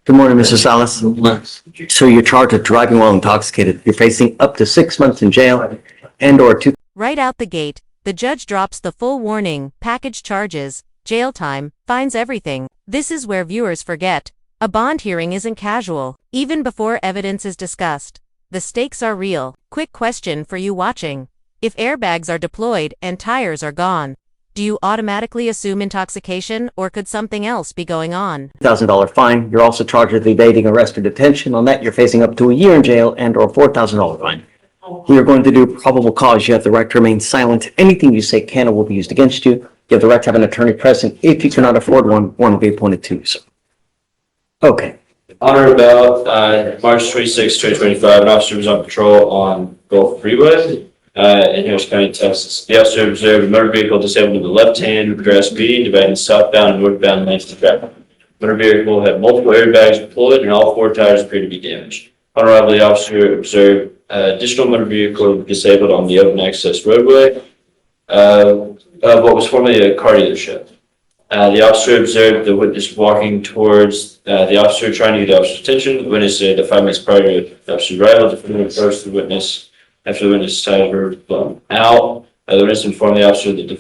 Good morning, Mr. Salas. So you're charged with driving while intoxicated. You're facing up to 6 months in jail and/or two. Right out the gate, the judge drops the full warning, package charges, jail time, fines, everything. This is where viewers forget. A bond hearing isn't casual. Even before evidence is discussed, the stakes are real. Quick question for you watching. If airbags are deployed and tires are gone, do you automatically assume intoxication, or could something else be going on? $1,000 fine. You're also charged with evading arrest or detention. On that, you're facing up to a year in jail and/or $4,000 fine. We are going to do probable cause. You have the right to remain silent. Anything you say can or will be used against you. You have the right to have an attorney present. If you cannot afford one, one will be appointed to you. So, okay. On or about March 26, 2025, an officer was on patrol on Gulf Freeway in Harris County, Texas. The officer observed a motor vehicle disabled in the left hand with grass speeding, dividing southbound and northbound lanes of traffic. The motor vehicle had multiple airbags deployed and all four tires appeared to be damaged. On arrival, the officer observed additional motor vehicle disabled on the open access roadway of what was formerly a car dealership. The officer observed the witness walking towards the officer, trying to get the officer's attention. The witness said 5 minutes prior to the officer's arrival, the defendant approached the witness after the witness' tires were blown out. The witness informed the officer that the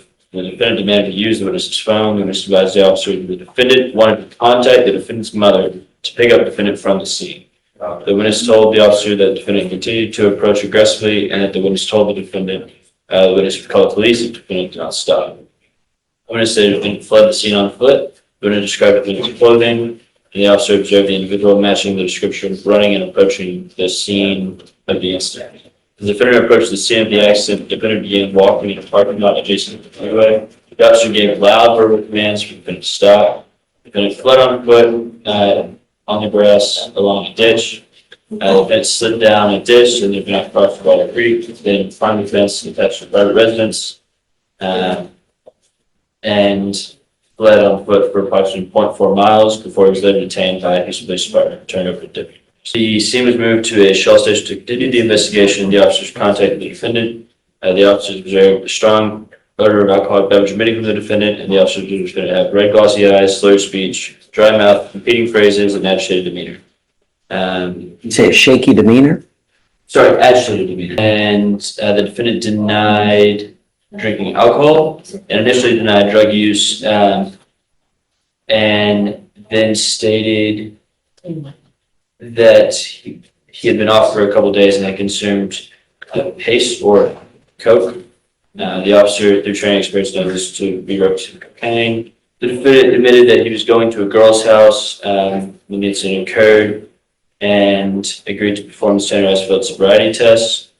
defendant demanded to use the witness's phone. The witness advised the officer that the defendant wanted to contact the defendant's mother to pick up the defendant from the scene. The witness told the officer that the defendant continued to approach aggressively, and that the witness told the defendant the witness would call the police if the defendant did not stop. The witness said the defendant fled the scene on foot. The witness described the defendant's clothing, and the officer observed the individual matching the description, running and approaching the scene of the incident. As the defendant approached the scene of the accident, the defendant began walking in a parking lot adjacent to the freeway. The officer gave loud verbal commands for the defendant to stop. The defendant fled on foot on the grass along a ditch. The defendant slid down a ditch and the defendant crossed Water Creek, then climbed the fence attached to private residence, and fled on foot for approximately 0.4 miles before he was later detained by a Houston Police Department and turned over to deputy. The scene was moved to a Shell station to continue the investigation. The officers contacted the defendant. The officers observed a strong odor of alcoholic beverage emitting from the defendant, and the officers observed the defendant have red glossy eyes, slurred speech, dry mouth, competing phrases, and agitated demeanor. You say a shaky demeanor? Sorry, agitated demeanor. And the defendant denied drinking alcohol and initially denied drug use, and then stated that he had been off for a couple of days and had consumed paste or coke. The officer, through training experience, knows this to be represented cocaine. The defendant admitted that he was going to a girl's house when the incident occurred and agreed to perform the standardized field sobriety tests.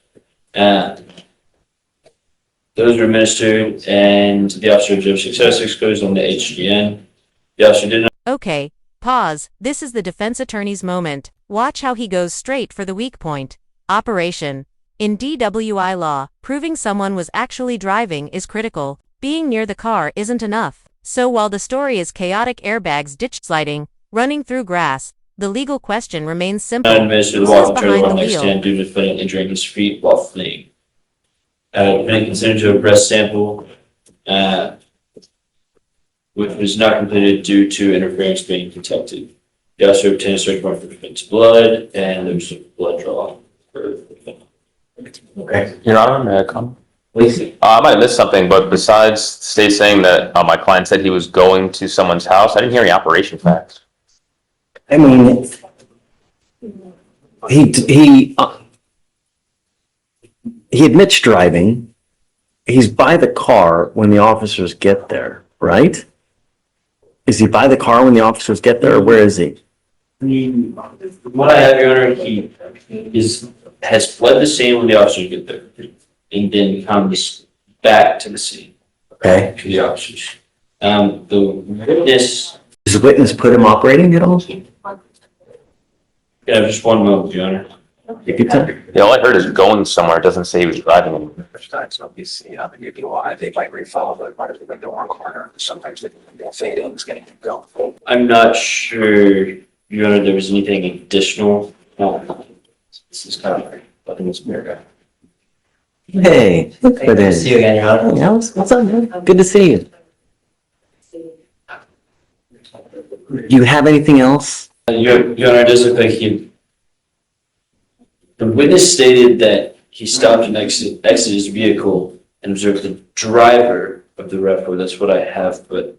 Those were administered, and the officer observed success exclusion on the HGN. The officer did not. Okay, pause. This is the defense attorney's moment. Watch how he goes straight for the weak point. Operation. In DWI law, proving someone was actually driving is critical. Being near the car isn't enough. So while the story is chaotic airbags ditch sliding, running through grass, the legal question remains simple. Administered the walking trailer while next stand due to the defendant injuring his feet while fleeing. Defendant consented to a breath sample, which was not completed due to interference being detected. The officer obtained a search warrant for the defendant's blood, and there was a blood draw for the defendant. Okay. Your Honor, may I come? Please. I might have missed something, but besides the state saying that my client said he was going to someone's house, I didn't hear any operation facts. I mean, he admits driving. He's by the car when the officers get there, right? Is he by the car when the officers get there, or where is he? From what I have, Your Honor, he has fled the scene when the officers get there, and then comes back to the scene. Okay. To the officers. The witness. Does the witness put him operating at all? Yeah, just one moment, Your Honor. Take your time. Yeah, all I heard is going somewhere. It doesn't say he was driving anywhere. So you see, the DWI, they might refollow, but might have been the wrong corner. Sometimes they fade in, it's getting to go. I'm not sure, Your Honor, there was anything additional. This is kind of like this mirror guy. Hey, look at it. See you again, Your Honor. Yeah, what's up, man? Good to see you. Do you have anything else? Your Honor, it does look like the witness stated that he stopped and exited his vehicle and observed the driver of the RAV4. That's what I have, but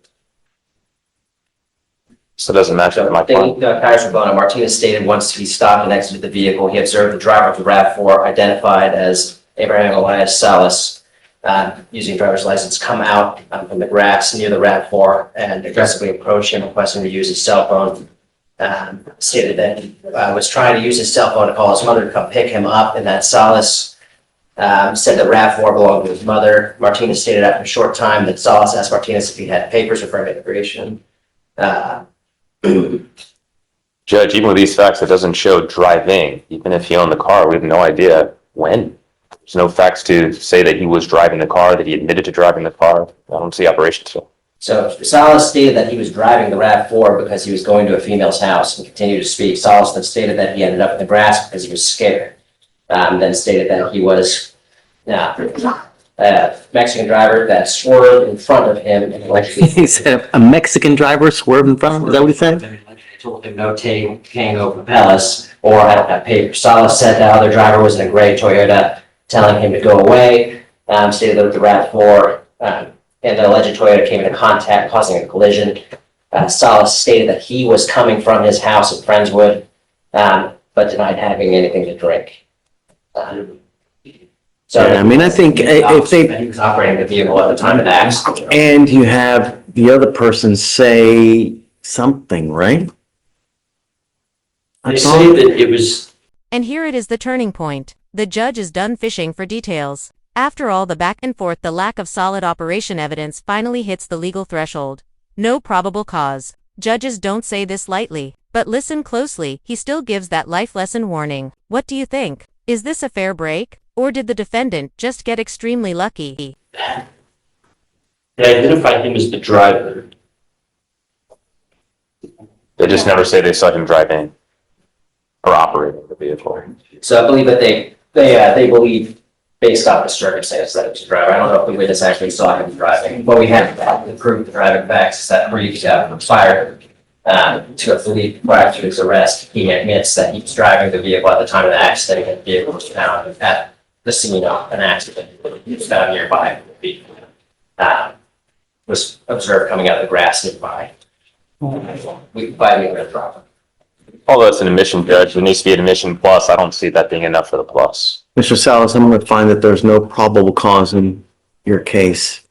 So it doesn't match up with my client. Paris Bona, Martinez stated once he stopped and exited the vehicle, he observed the driver of the RAV4, identified as Abraham Elias Salas, using driver's license, come out from the grass near the RAV4 and aggressively approach him, requesting to use his cell phone. Stated that he was trying to use his cell phone to call his mother to come pick him up, and that Salas said that RAV4 belonged to his mother. Martinez stated after a short time that Salas asked Martinez if he had papers for immigration. Judge, even with these facts, it doesn't show driving. Even if he owned the car, we have no idea when. There's no facts to say that he was driving the car, that he admitted to driving the car. I don't see operation still. So Salas stated that he was driving the RAV4 because he was going to a female's house and continued to speak. Salas then stated that he ended up in the grass because he was scared. Then stated that he was a Mexican driver that swerved in front of him and allegedly He said a Mexican driver swerved in front of him. Is that what he said? told him no Tango Papelas or I don't have papers. Salas said the other driver was in a gray Toyota telling him to go away. Stated that the RAV4 and the alleged Toyota came into contact, causing a collision. Salas stated that he was coming from his house in Friendswood, but denied having anything to drink. So Yeah, I mean, I think if they, he was operating the vehicle at the time of the accident. and you have the other person say something, right? they That's say all. that it was And here it is, the turning point. The judge is done fishing for details. After all the back and forth, the lack of solid operation evidence finally hits the legal threshold. No probable cause. Judges don't say this lightly, but listen closely, he still gives that life lesson warning. What do you think? Is this a fair break? Or did the defendant just get extremely lucky? they identified him as the driver. They just never say they saw him driving or operating the vehicle. So I believe that they believe, based on the circumstances, that it was a driver. I don't know if the witness actually saw him driving. What we have to prove the driving facts is that Reeves fired to a belief prior to his arrest. He admits that he was driving the vehicle at the time of the accident, and the vehicle was found at the scene of an accident. He was found nearby. Was observed coming out of the grass nearby. By the other driver. Although it's an admission, Judge, it needs to be an admission plus. I don't see that being enough for the plus. Mr. Salas, I'm going to find that there's no probable cause in your case.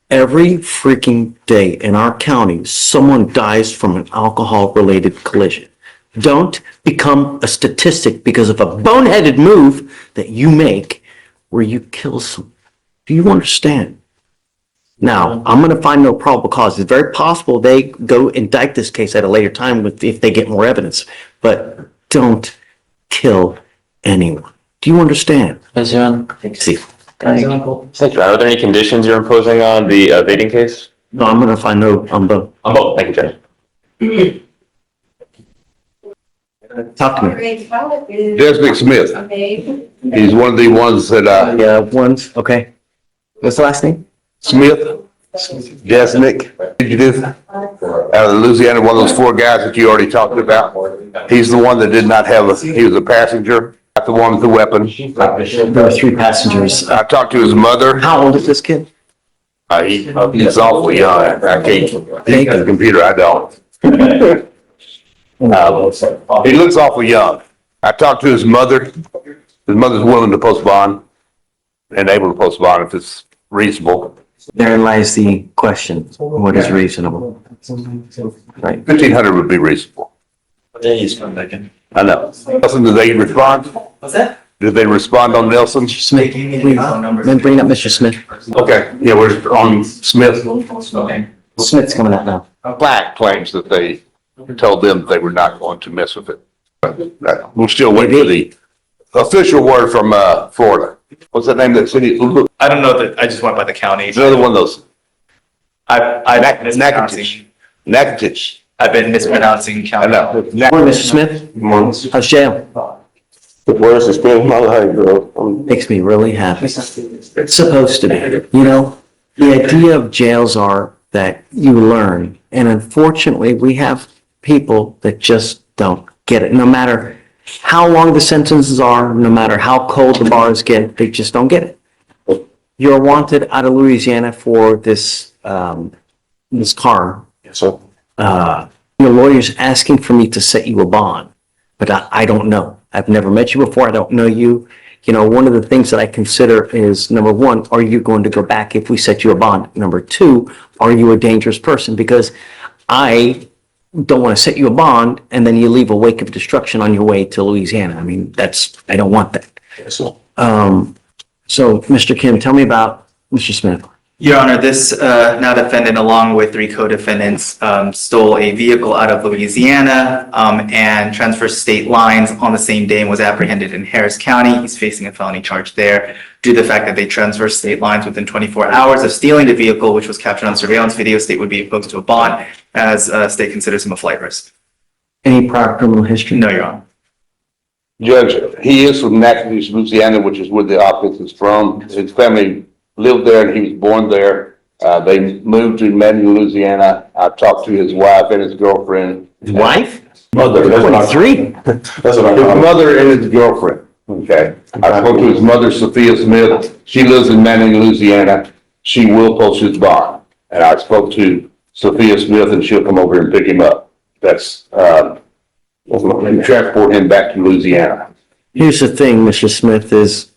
Every freaking day in our county, someone dies from an alcohol-related collision. Don't become a statistic because of a boneheaded move that you make where you kill someone. Do you understand? Now, I'm going to find no probable cause. It's very possible they go indict this case at a later time if they get more evidence, but don't kill anyone. Do you understand? Yes, Your Honor. See, Thank you. Are there any conditions you're imposing on the evading case? no, I'm going to find no, on both. On both. Thank you, Judge. Talk to me. Desmond Smith. Okay. He's one of the ones that, Yeah, ones, okay. What's the last name? Smith, Desnick, did you do? Out of Louisiana, one of those four guys that you already talked about. He's the one that did not have he was a passenger, not the one with the weapon. There were 3 passengers. I talked to his mother. How old is this kid? He's awfully young. I can't, he got a computer, I don't. He looks awfully young. I talked to his mother. His mother's willing to post bond and able to post bond if it's reasonable. Therein lies the question. What is reasonable? Right. 1,500 would be reasonable. He's coming back in. I know. Nelson, did they respond? What's that? Did they respond on Nelson? Smith, then bring up Mr. Smith. Okay, yeah, we're on Smith. Okay. Smith's coming out now. Black claims that they told them they were not going to mess with it. But we're still waiting for the official word from Florida. What's that name of that city? I don't know that, I just went by the county. Another one of those. I've been mispronouncing, Natchitoches. I've been mispronouncing I county. know. Morning, Mr. Smith. How's jail? The worst experience of my life, bro. Makes me really happy. It's supposed to be, you know? The idea of jails are that you learn, and unfortunately, we have people that just don't get it. No matter how long the sentences are, no matter how cold the bars get, they just don't get it. You're wanted out of Louisiana for this, this car. Yes, sir. Your lawyer's asking for me to set you a bond, but I don't know. I've never met you before. I don't know you. You know, one of the things that I consider is, number one, are you going to go back if we set you a bond? Number two, are you a dangerous person? Because I don't want to set you a bond and then you leave a wake of destruction on your way to Louisiana. I mean, I don't want that. Yes, sir. So, Mr. Kim, tell me about Mr. Smith. Your Honor, this now defendant, along with 3 co-defendants, stole a vehicle out of Louisiana and transferred state lines on the same day and was apprehended in Harris County. He's facing a felony charge there due to the fact that they transferred state lines within 24 hours of stealing the vehicle, which was captured on surveillance video. State would be opposed to a bond as state considers him a flight risk. Any prior criminal history? No, Your Honor. Judge, he is from Natchitoches, Louisiana, which is where the offense is from. His family lived there and he was born there. They moved to Madison, Louisiana. I talked to his wife and his girlfriend. His wife? Mother. That's what I- 23? That's what I His call it. mother and his girlfriend, okay? I spoke to his mother, Sophia Smith. She lives in Manning, Louisiana. She will post his bond. And I spoke to Sophia Smith and she'll come over and pick him up. That's, and transport him back to Louisiana. Here's the thing, Mr. Smith, is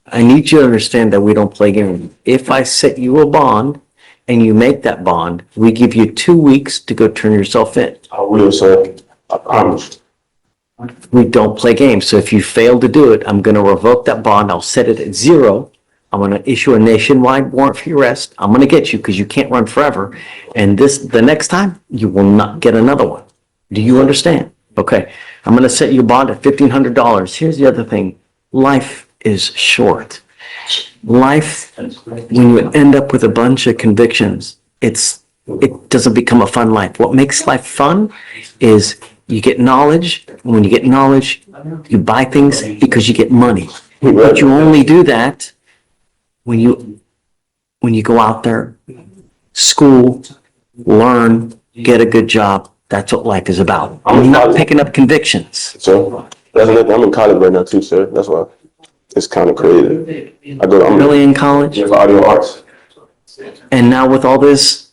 I need you to understand that we don't play games. If I set you a bond and you make that bond, we give you 2 weeks to go turn yourself in. I will, sir. I promise. We don't play games. So if you fail to do it, I'm going to revoke that bond. I'll set it at 0. I'm going to issue a nationwide warrant for your arrest. I'm going to get you because you can't run forever. And the next time, you will not get another one. Do you understand? Okay. I'm going to set you a bond at $1,500. Here's the other thing. Life is short. Life, when you end up with a bunch of convictions, it doesn't become a fun life. What makes life fun is you get knowledge. And when you get knowledge, you buy things because you get money. But you only do that when you go out there, school, learn, get a good job. That's what life is about. I'm not picking up convictions. So that's another, I'm in college right now too, sir. That's why it's kind of crazy. I'm Really in college? for audio arts. And now with all this,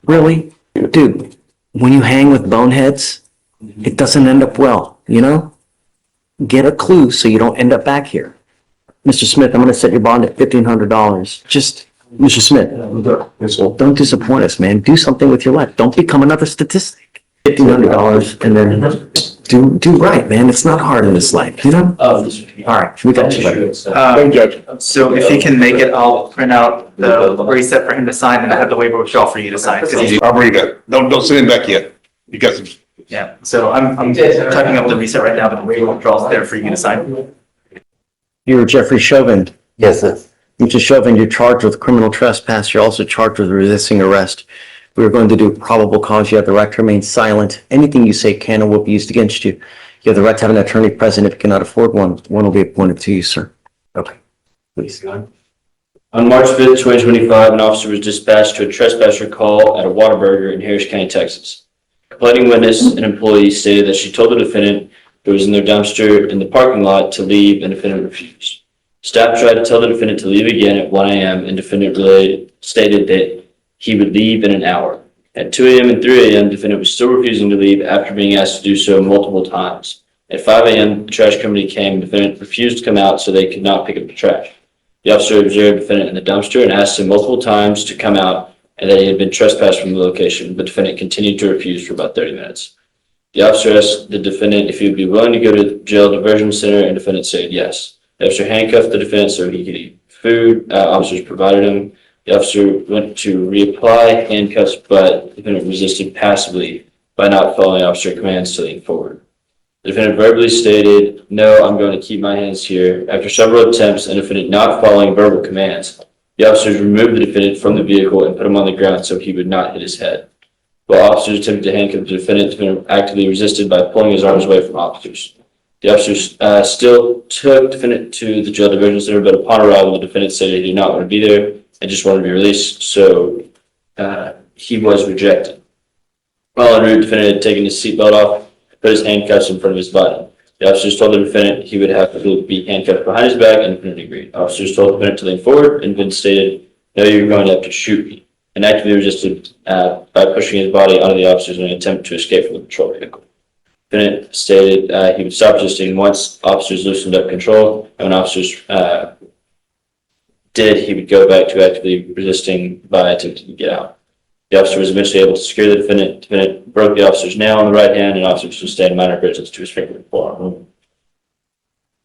really? Dude, when you hang with boneheads, it doesn't end up well, you know? Get a clue so you don't end up back here. Mr. Smith, I'm going to set your bond at $1,500. Just, Mr. Smith, Yes, sir. don't disappoint us, man. Do something with your life. Don't become another statistic. $1,500 and then do right, man. It's not hard in this life, you know? All right, we got you, buddy. Thank you, Judge. So if he can make it, I'll print out the reset for him to sign and I have the waiver withdrawal for you to sign. 'Cause he's- I'll read it. Don't send him back yet. You got some. Yeah, so I'm typing up the reset right now, but the waiver withdrawal is there for you to sign. You're Jeffrey Chauvin. Yes, sir. Mr. Chauvin, you're charged with criminal trespass. You're also charged with resisting arrest. We are going to do probable cause. You have the right to remain silent. Anything you say can or will be used against you. You have the right to have an attorney present if you cannot afford one. One will be appointed to you, sir. Okay. Please. On March 5th, 2025, an officer was dispatched to a trespasser call at a Whataburger in Harris County, Texas. Complaining witness, an employee, stated that she told the defendant who was in their dumpster in the parking lot to leave, and the defendant refused. Staff tried to tell the defendant to leave again at 1 a.m., and defendant stated that he would leave in an hour. At 2 a.m. and 3 a.m., defendant was still refusing to leave after being asked to do so multiple times. At 5 a.m., the trash company came, and defendant refused to come out so they could not pick up the trash. The officer observed defendant in the dumpster and asked him multiple times to come out and that he had been trespassed from the location, but defendant continued to refuse for about 30 minutes. The officer asked the defendant if he would be willing to go to the jail diversion center, and defendant said yes. The officer handcuffed the defendant so he could eat food. Officers provided him. The officer went to reapply handcuffs, but the defendant resisted passively by not following officer commands to lean forward. The defendant verbally stated, "No, I'm going to keep my hands here." After several attempts and the defendant not following verbal commands, the officers removed the defendant from the vehicle and put him on the ground so he would not hit his head. While officers attempted to handcuff the defendant actively resisted by pulling his arms away from officers. The officers still took the defendant to the jail diversion center, but upon arrival, the defendant said he did not want to be there and just wanted to be released, so he was rejected. While en route, the defendant had taken his seatbelt off put his handcuffs in front of his body. The officers told the defendant he would have to be handcuffed behind his back, and the defendant agreed. Officers told the defendant to lean forward, and the defendant stated, "No, you're going to have to shoot me," and actively resisted by pushing his body onto the officers in an attempt to escape from the patrol vehicle. The defendant stated he would stop resisting once officers loosened up control, and when officers did, he would go back to actively resisting by attempting to get out. The officer was eventually able to secure the defendant. The defendant broke the officer's nail on the right hand, and officer sustained minor bruises to his finger and forearm.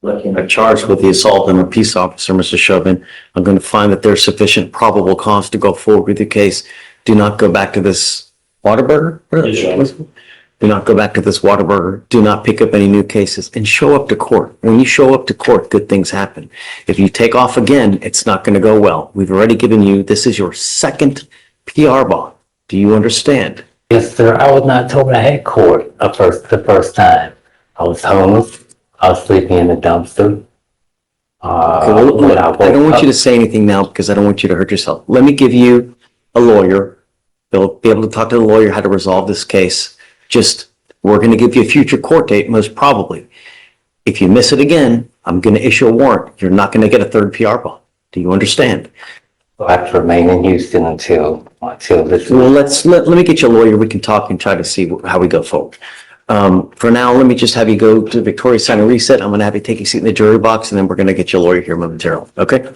I'm charged with the assault on a peace officer, Mr. Chauvin. I'm going to find that there's sufficient probable cause to go forward with the case. Do not go back to this Whataburger. Yes, Your Honor. Do not go back to this Whataburger. Do not pick up any new cases and show up to court. When you show up to court, good things happen. If you take off again, it's not going to go well. We've already given you, this is your second PR bond. Do you understand? Yes, sir. I was not told I had court the first time. I was homeless. I was sleeping in the dumpster. Okay, well, look, I don't want you to say anything now because I don't want you to hurt yourself. Let me give you a lawyer. They'll be able to talk to the lawyer how to resolve this case. We're going to give you a future court date, most probably. If you miss it again, I'm going to issue a warrant. You're not going to get a third PR bond. Do you understand? I have to remain in Houston until this. Well, let me get you a lawyer. We can talk and try to see how we go forward. For now, let me just have you go to Victoria, sign a reset. I'm going to have you take a seat in the jury box, and then we're going to get you a lawyer here momentarily. Okay?